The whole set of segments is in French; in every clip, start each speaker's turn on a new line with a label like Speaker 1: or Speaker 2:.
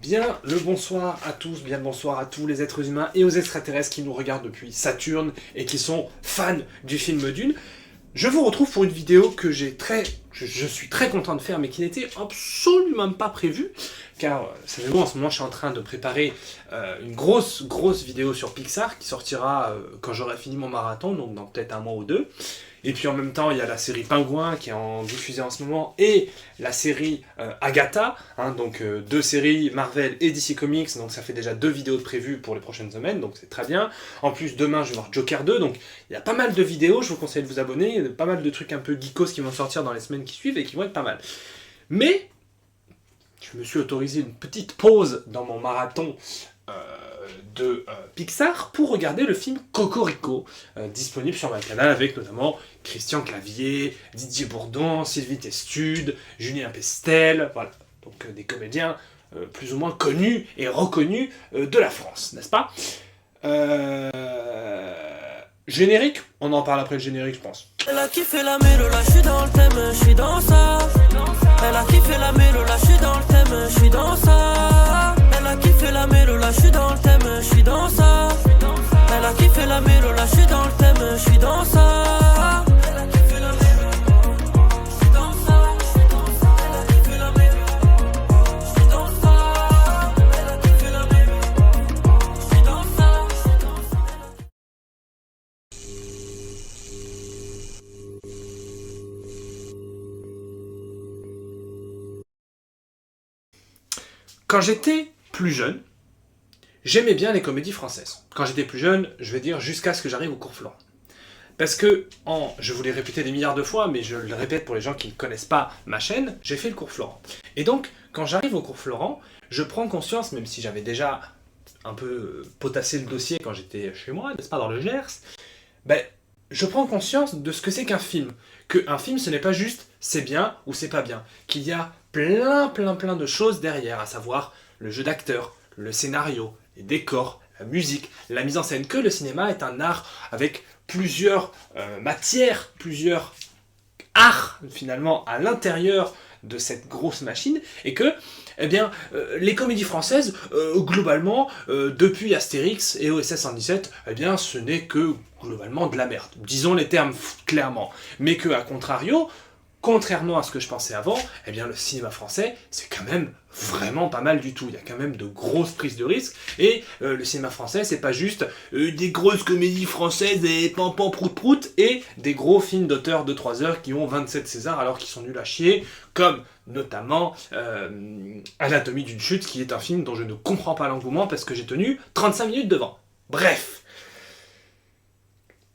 Speaker 1: Bien le bonsoir à tous, bien le bonsoir à tous les êtres humains et aux extraterrestres qui nous regardent depuis Saturne et qui sont fans du film Dune. Je vous retrouve pour une vidéo que je suis très content de faire, mais qui n'était absolument pas prévue, car savez-vous, en ce moment je suis en train de préparer une grosse vidéo sur Pixar qui sortira quand j'aurai fini mon marathon, donc dans peut-être un mois ou deux. Et puis en même temps, il y a la série Pingouin qui est en diffusée en ce moment, et la série Agatha, donc deux séries Marvel et DC Comics, donc ça fait déjà 2 vidéos de prévues pour les prochaines semaines, donc c'est très bien. En plus, demain, je vais voir Joker 2, donc il y a pas mal de vidéos, je vous conseille de vous abonner, il y a pas mal de trucs un peu geekos qui vont sortir dans les semaines qui suivent et qui vont être pas mal. Mais, je me suis autorisé une petite pause dans mon marathon de Pixar pour regarder le film Cocorico, disponible sur ma canal avec notamment Christian Clavier, Didier Bourdon, Sylvie Testude, Julien Pestel, voilà, donc des comédiens plus ou moins connus et reconnus de la France, n'est-ce pas? Générique, on en parle après le générique, je pense.
Speaker 2: Elle a kiffé la mélo, là je suis dans le thème, je suis dans ça. Elle a kiffé la mélo, là je suis dans le thème, je suis dans ça. Elle a kiffé la mélo, là je suis dans le thème, je suis dans ça. Elle a kiffé la mélo, là je suis dans le thème, je suis dans ça. Elle a kiffé la mélo, je suis dans ça. Elle a kiffé la mélo, je suis dans ça. Elle a kiffé la mélo, je suis dans ça.
Speaker 1: Quand j'étais plus jeune, j'aimais bien les comédies françaises. Quand j'étais plus jeune, je vais dire jusqu'à ce que j'arrive au cours Florent. Parce que, je vous l'ai répété des milliards de fois, mais je le répète pour les gens qui ne connaissent pas ma chaîne, j'ai fait le cours Florent. Et donc, quand j'arrive au cours Florent, je prends conscience, même si j'avais déjà un peu potassé le dossier quand j'étais chez moi, n'est-ce pas, dans le Gers, je prends conscience de ce que c'est qu'un film. Qu'un film, ce n'est pas juste c'est bien ou c'est pas bien. Qu'il y a plein de choses derrière, à savoir le jeu d'acteur, le scénario, les décors, la musique, la mise en scène. Que le cinéma est un art avec plusieurs matières, plusieurs arts finalement à l'intérieur de cette grosse machine, et que les comédies françaises, globalement, depuis Astérix et OSS 117, ce n'est que globalement de la merde. Disons les termes clairement. Mais que, à contrario, contrairement à ce que je pensais avant, le cinéma français, c'est quand même vraiment pas mal du tout. Il y a quand même de grosses prises de risques, et le cinéma français, c'est pas juste des grosses comédies françaises et pam-pam prout-prout, et des gros films d'auteur de 3 heures qui ont 27 Césars alors qu'ils sont nuls à chier, comme notamment Anatomie d'une chute, qui est un film dont je ne comprends pas l'engouement parce que j'ai tenu 35 minutes devant. Bref.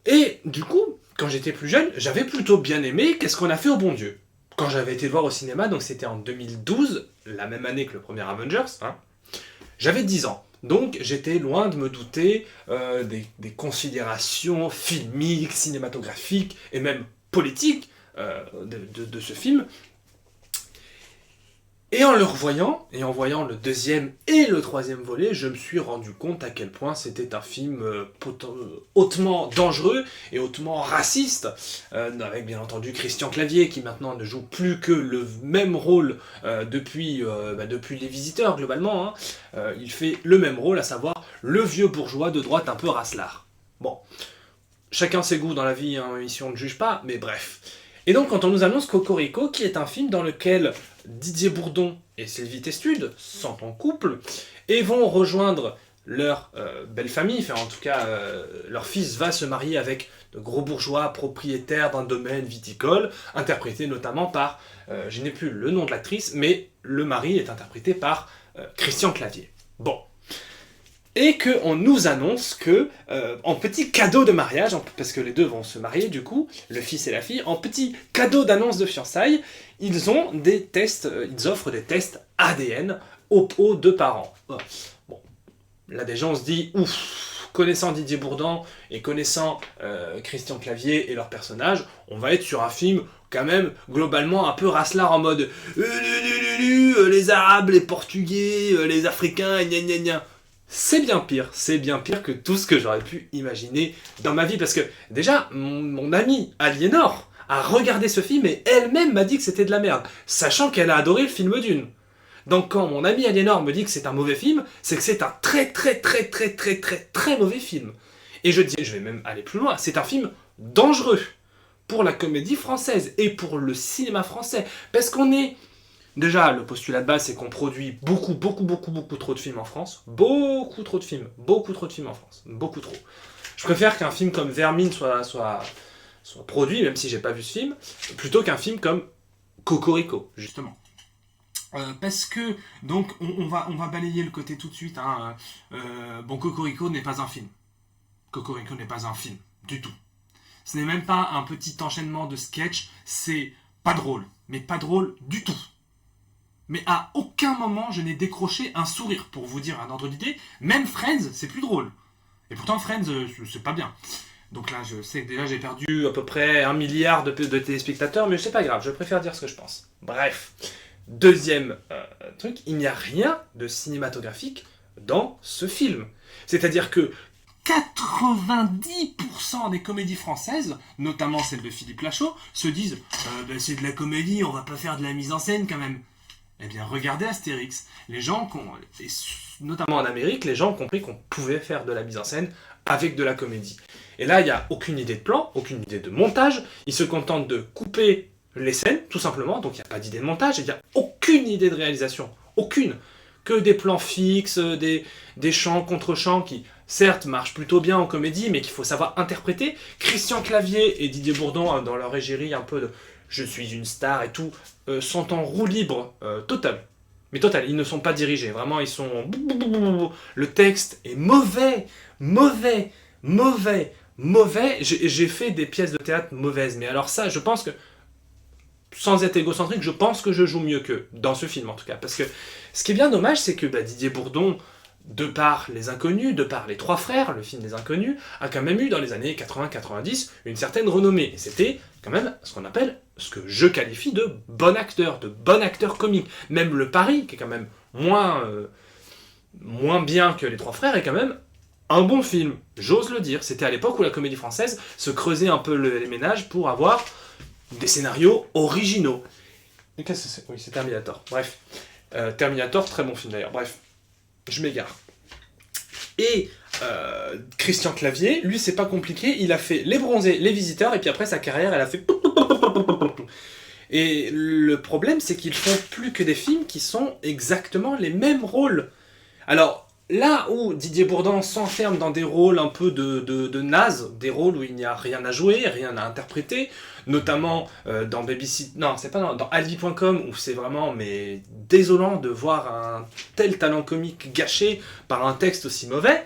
Speaker 1: Et du coup, quand j'étais plus jeune, j'avais plutôt bien aimé Qu'est-ce qu'on a fait au bon Dieu. Quand j'avais été le voir au cinéma, donc c'était en 2012, la même année que le premier Avengers, j'avais 10 ans. Donc j'étais loin de me douter des considérations filmiques, cinématographiques et même politiques de ce film. Et en le revoyant, et en voyant le 2e et le 3e volet, je me suis rendu compte à quel point c'était un film hautement dangereux et hautement raciste, avec bien entendu Christian Clavier, qui maintenant ne joue plus que le même rôle depuis Les Visiteurs, globalement. Il fait le même rôle, à savoir le vieux bourgeois de droite un peu racelard. Bon, chacun ses goûts dans la vie, ici on ne juge pas, mais bref. Et donc quand on nous annonce Cocorico, qui est un film dans lequel Didier Bourdon et Sylvie Testude sont en couple et vont rejoindre leur belle famille, en tout cas leur fils va se marier avec de gros bourgeois propriétaires d'un domaine viticole, interprété notamment par, je n'ai plus le nom de l'actrice, mais le mari est interprété par Christian Clavier. Bon. Et qu'on nous annonce que, en petit cadeau de mariage, parce que les deux vont se marier du coup, le fils et la fille, en petit cadeau d'annonce de fiançailles, ils offrent des tests ADN aux 2 parents. Bon, là déjà on se dit, ouf, connaissant Didier Bourdon et connaissant Christian Clavier et leurs personnages, on va être sur un film quand même globalement un peu racelard en mode les Arabes, les Portugais, les Africains, gna gna gna. C'est bien pire que tout ce que j'aurais pu imaginer dans ma vie, parce que déjà, mon amie Aliénor a regardé ce film et elle-même m'a dit que c'était de la merde, sachant qu'elle a adoré le film Dune. Donc quand mon ami Aliénor me dit que c'est un mauvais film, c'est que c'est un très très très très très très très mauvais film. Et je vais même aller plus loin, c'est un film dangereux pour la comédie française et pour le cinéma français. Parce qu'on est... Déjà, le postulat de base, c'est qu'on produit beaucoup trop de films en France. Beaucoup trop de films en France. Beaucoup trop. Je préfère qu'un film comme Vermine soit produit, même si j'ai pas vu ce film, plutôt qu'un film comme Cocorico, justement. Parce que, donc, on va balayer le côté tout de suite. Hein. Bon, Cocorico n'est pas un film. Cocorico n'est pas un film, du tout. Ce n'est même pas un petit enchaînement de sketchs, c'est pas drôle. Mais pas drôle du tout. Mais à aucun moment je n'ai décroché un sourire, pour vous dire un ordre d'idée. Même Friends, c'est plus drôle. Et pourtant, Friends, c'est pas bien. Donc là, je sais que déjà j'ai perdu à peu près 1 milliard de téléspectateurs, mais c'est pas grave, je préfère dire ce que je pense. Bref. Deuxième truc, il n'y a rien de cinématographique dans ce film. C'est-à-dire que 90% des comédies françaises, notamment celles de Philippe Lachaud, se disent c'est de la comédie, on va pas faire de la mise en scène quand même. Eh bien, regardez Astérix. Les gens, notamment en Amérique, les gens ont compris qu'on pouvait faire de la mise en scène avec de la comédie. Et là, il n'y a aucune idée de plan, aucune idée de montage. Ils se contentent de couper les scènes, tout simplement. Donc, il n'y a pas d'idée de montage. Il n'y a aucune idée de réalisation. Aucune. Que des plans fixes, des chants contre chants qui, certes, marchent plutôt bien en comédie, mais qu'il faut savoir interpréter. Christian Clavier et Didier Bourdon, dans leur égérie un peu de « je suis une star » et tout, sont en roue libre totale. Mais total, ils ne sont pas dirigés. Vraiment, ils sont... Le texte est mauvais. J'ai fait des pièces de théâtre mauvaises. Mais alors ça, je pense que... Sans être égocentrique, je pense que je joue mieux qu'eux. Dans ce film, en tout cas. Parce que ce qui est bien dommage, c'est que Didier Bourdon, de par Les Inconnus, de par Les Trois Frères, le film des Inconnus, a quand même eu dans les années 80-90 une certaine renommée. Et c'était quand même ce qu'on appelle, ce que je qualifie de bon acteur comique. Même Le Pari, qui est quand même moins bien que Les Trois Frères, est quand même un bon film. J'ose le dire. C'était à l'époque où la comédie française se creusait un peu les ménages pour avoir des scénarios originaux. Et qu'est-ce que c'est ? Oui, c'est Terminator. Bref. Terminator, très bon film d'ailleurs. Bref. Je m'égare. Et Christian Clavier, lui, c'est pas compliqué. Il a fait Les Bronzés, Les Visiteurs, et puis après, sa carrière, elle a fait... Et le problème, c'est qu'ils font plus que des films qui sont exactement les mêmes rôles. Alors, là où Didier Bourdon s'enferme dans des rôles un peu de naze, des rôles où il n'y a rien à jouer, rien à interpréter, notamment dans dans Albi.com, où c'est vraiment désolant de voir un tel talent comique gâché par un texte aussi mauvais.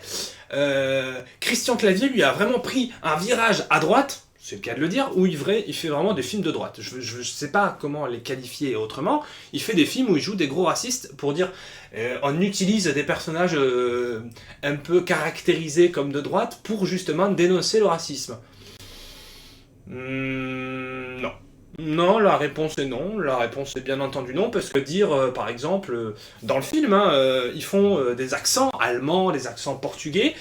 Speaker 1: Christian Clavier lui a vraiment pris un virage à droite, c'est le cas de le dire, où il fait vraiment des films de droite. Je sais pas comment les qualifier autrement. Il fait des films où il joue des gros racistes pour dire on utilise des personnages un peu caractérisés comme de droite pour justement dénoncer le racisme. Non. Non, la réponse est non. La réponse est bien entendu non, parce que dire, par exemple, dans le film, ils font des accents allemands, des accents portugais.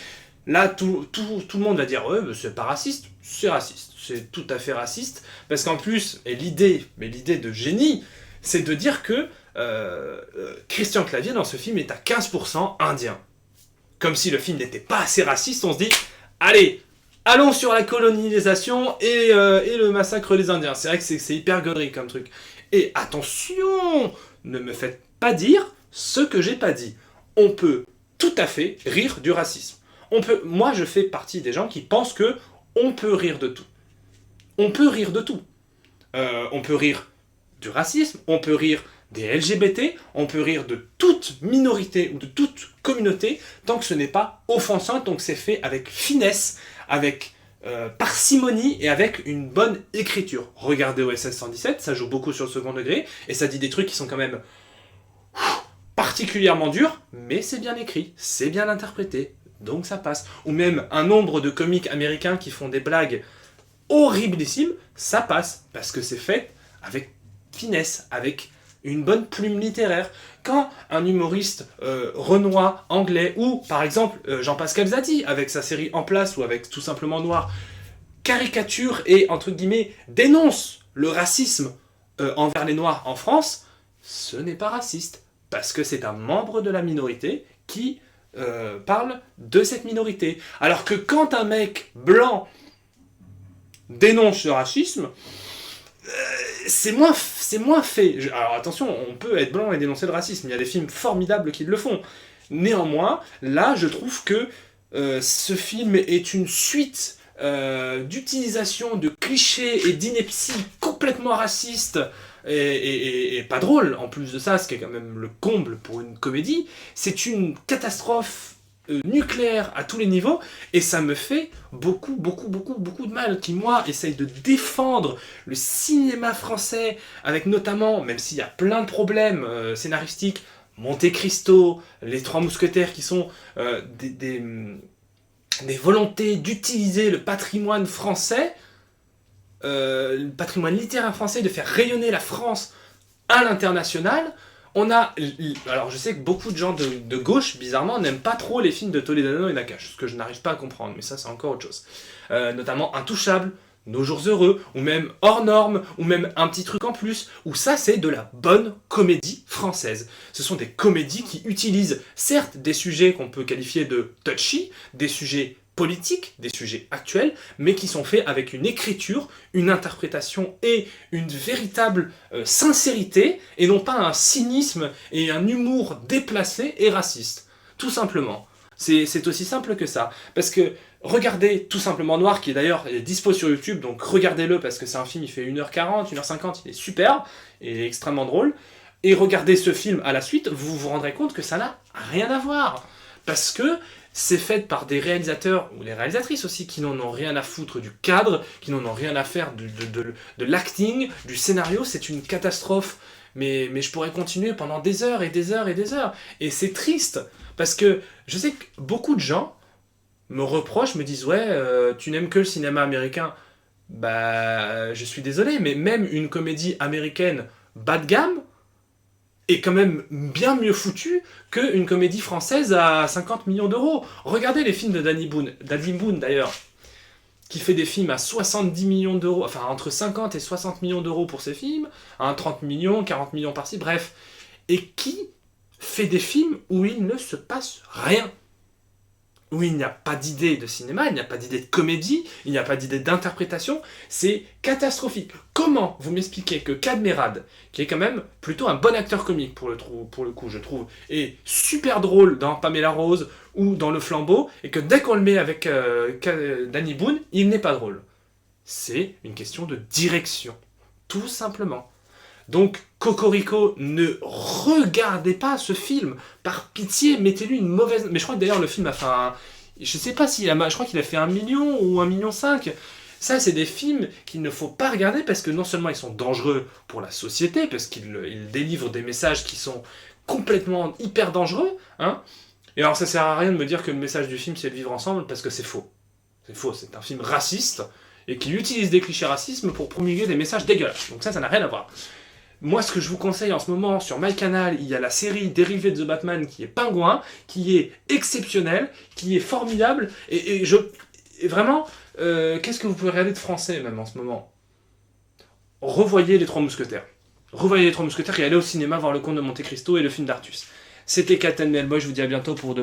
Speaker 1: Là, tout le monde va dire c'est pas raciste. C'est raciste. C'est tout à fait raciste. Parce qu'en plus, l'idée de génie, c'est de dire que Christian Clavier, dans ce film, est à 15% indien. Comme si le film n'était pas assez raciste, on se dit, allez, allons sur la colonisation et le massacre des Indiens. C'est vrai que c'est hyper gauderie comme truc. Et attention, ne me faites pas dire ce que j'ai pas dit. On peut tout à fait rire du racisme. Moi, je fais partie des gens qui pensent que on peut rire de tout. On peut rire de tout. On peut rire du racisme, on peut rire des LGBT, on peut rire de toute minorité ou de toute communauté, tant que ce n'est pas offensant, tant que c'est fait avec finesse, avec parcimonie et avec une bonne écriture. Regardez OSS 117, ça joue beaucoup sur le second degré, et ça dit des trucs qui sont quand même particulièrement durs, mais c'est bien écrit, c'est bien interprété, donc ça passe. Ou même un nombre de comiques américains qui font des blagues horriblissimes, ça passe, parce que c'est fait avec finesse, avec une bonne plume littéraire. Quand un humoriste renois, anglais, ou par exemple Jean-Pascal Zadi, avec sa série En Place, ou avec tout simplement Noir, caricature et, entre guillemets, dénonce le racisme envers les Noirs en France, ce n'est pas raciste. parce que c'est un membre de la minorité qui parle de cette minorité. Alors que quand un mec blanc dénonce le racisme, c'est moins fait. Alors attention, on peut être blanc et dénoncer le racisme, il y a des films formidables qui le font. Néanmoins, là, je trouve que ce film est une suite d'utilisation de clichés et d'inepties complètement racistes et pas drôle. En plus de ça, ce qui est quand même le comble pour une comédie, c'est une catastrophe nucléaire à tous les niveaux, et ça me fait beaucoup de mal, qui moi essaye de défendre le cinéma français, avec notamment, même s'il y a plein de problèmes scénaristiques, Monte Cristo, Les Trois Mousquetaires, qui sont des volontés d'utiliser le patrimoine français, le patrimoine littéraire français, de faire rayonner la France à l'international. On a, alors je sais que beaucoup de gens de gauche, bizarrement, n'aiment pas trop les films de Toledano et Nakache, ce que je n'arrive pas à comprendre, mais ça c'est encore autre chose. Notamment Intouchable, Nos Jours Heureux, ou même Hors Normes, ou même Un Petit Truc en Plus, où ça c'est de la bonne comédie française. Ce sont des comédies qui utilisent certes des sujets qu'on peut qualifier de touchy, des sujets politiques, des sujets actuels, mais qui sont faits avec une écriture, une interprétation et une véritable sincérité, et non pas un cynisme et un humour déplacé et raciste. Tout simplement. C'est aussi simple que ça. Parce que regardez tout simplement Noir, qui d'ailleurs est dispo sur YouTube, donc regardez-le parce que c'est un film, il fait 1h40, 1h50, il est super, et il est extrêmement drôle. Et regardez ce film à la suite, vous vous rendrez compte que ça n'a rien à voir. Parce que c'est fait par des réalisateurs, ou des réalisatrices aussi, qui n'en ont rien à foutre du cadre, qui n'en ont rien à faire de l'acting, du scénario. C'est une catastrophe, mais je pourrais continuer pendant des heures et des heures et des heures. Et c'est triste, parce que je sais que beaucoup de gens me reprochent, me disent « Ouais, tu n'aimes que le cinéma américain ». Bah, je suis désolé, mais même une comédie américaine bas de gamme est quand même bien mieux foutue qu'une comédie française à 50 millions d'euros. Regardez les films de Danny Boone d'ailleurs, qui fait des films à 70 millions d'euros, enfin entre 50 et 60 millions d'euros pour ses films, 30 millions, 40 millions par-ci, bref, et qui fait des films où il ne se passe rien. Où il n'y a pas d'idée de cinéma, il n'y a pas d'idée de comédie, il n'y a pas d'idée d'interprétation, c'est catastrophique. Comment vous m'expliquez que Cadmerade, qui est quand même plutôt un bon acteur comique pour le coup, je trouve, est super drôle dans Pamela Rose ou dans Le Flambeau, et que dès qu'on le met avec Danny Boone, il n'est pas drôle. C'est une question de direction, tout simplement. Donc, Cocorico, ne regardez pas ce film. Par pitié, mettez-lui une mauvaise... Mais je crois que d'ailleurs le film a fait un... Je sais pas s'il a... Je crois qu'il a fait 1 million ou 1,5 million. Ça, c'est des films qu'il ne faut pas regarder parce que non seulement ils sont dangereux pour la société, parce qu'ils délivrent des messages qui sont complètement hyper dangereux, hein. Et alors ça sert à rien de me dire que le message du film c'est le vivre ensemble, parce que c'est faux. C'est faux, c'est un film raciste, et qui utilise des clichés racisme pour promulguer des messages dégueulasses. Donc ça n'a rien à voir. Moi, ce que je vous conseille en ce moment, sur MyCanal, il y a la série dérivée de The Batman qui est Pingouin, qui est exceptionnelle, qui est formidable, et vraiment, qu'est-ce que vous pouvez regarder de français, même en ce moment? Revoyez Les Trois Mousquetaires. Revoyez Les Trois Mousquetaires et allez au cinéma voir Le Comte de Monte Cristo et le film d'Artus. C'était Captain Melboy, je vous dis à bientôt pour de